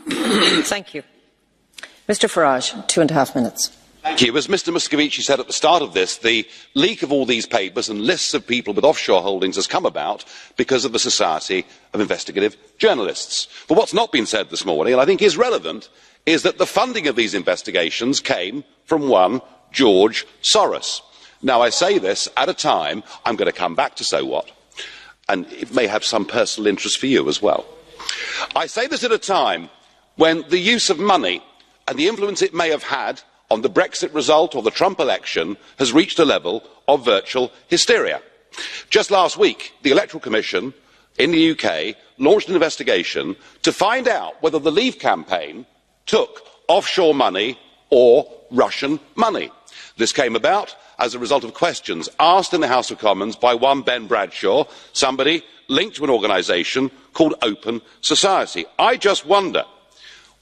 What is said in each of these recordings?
Thank you. Mr Farage, 2.5 minutes. Thank you. As Mr Moscovici said at the start of this, the leak of all these papers and lists of people with offshore holdings has come about because of the Society of Investigative Journalists. But what's not been said this morning, and I think is relevant, is that the funding of these investigations came from one George Soros. Now, I say this at a time, I'm going to come back to so what, and it may have some personal interest for you as well. I say this at a time when the use of money and the influence it may have had on the Brexit result or the Trump election has reached a level of virtual hysteria. Just last week, the Electoral Commission in the UK launched an investigation to find out whether the Leave campaign took offshore money or Russian money. This came about as a result of questions asked in the House of Commons by one Ben Bradshaw, somebody linked to an organisation called Open Society. I just wonder,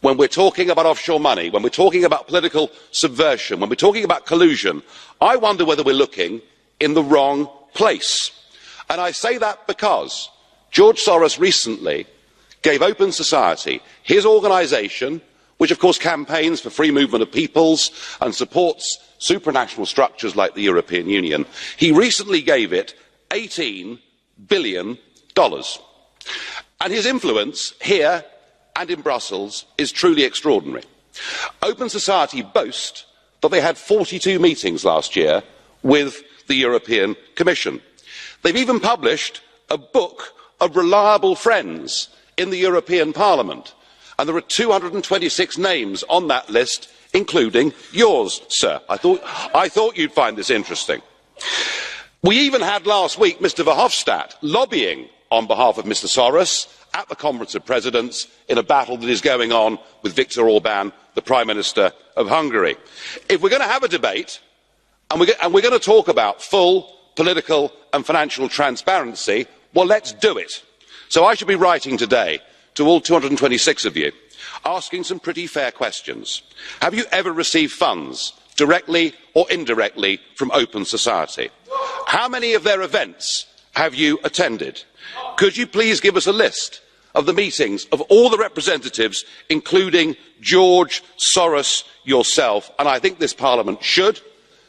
when we're talking about offshore money, when we're talking about political subversion, when we're talking about collusion, I wonder whether we're looking in the wrong place. And I say that because George Soros recently gave Open Society, his organisation, which of course campaigns for free movement of peoples and supports supranational structures like the European Union, he recently gave it $18 billion. And his influence here and in Brussels is truly extraordinary. Open Society boast that they had 42 meetings last year with the European Commission. They've even published a book of reliable friends in the European Parliament, and there are 226 names on that list, including yours, sir. I thought you'd find this interesting. We even had last week Mr Verhofstadt lobbying on behalf of Mr Soros at the Conference of Presidents in a battle that is going on with Viktor Orban, the Prime Minister of Hungary. If we're going to have a debate and we're going to talk about full political and financial transparency, well, let's do it. So I should be writing today to all 226 of you, asking some pretty fair questions. Have you ever received funds, directly or indirectly, from Open Society? How many of their events have you attended? Could you please give us a list of the meetings of all the representatives, including George Soros yourself? And I think this Parliament should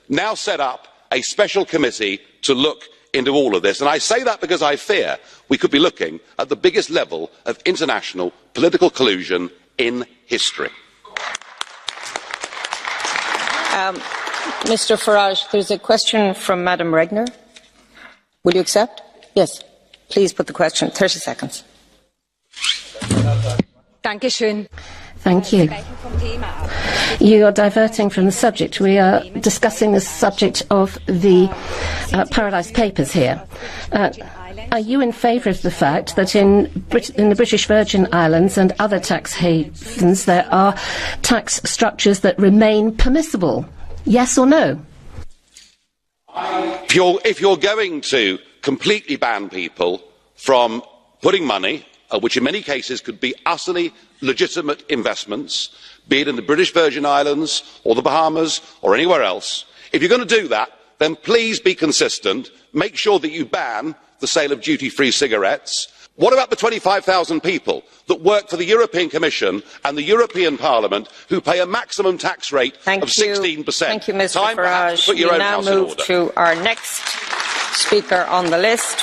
now set up a special committee to look into all of this. And I say that because I fear we could be looking at the biggest level of international political collusion in history. Mr Farage, there's a question from Madam Regner. Will you accept? Yes. Please put the question. 30 seconds. Thank you. You are diverting from the subject. We are discussing the subject of the Paradise Papers here. Are you in favour of the fact that in the British Virgin Islands and other tax havens there are tax structures that remain permissible? Yes or no? If you're going to completely ban people from putting money, which in many cases could be utterly legitimate investments, be it in the British Virgin Islands or the Bahamas or anywhere else, if you're going to do that, then please be consistent. Make sure that you ban the sale of duty-free cigarettes. What about the 25,000 people that work for the European Commission and the European Parliament who pay a maximum tax rate of 16%? Thank you, Mr Farage. We now move to our next speaker on the list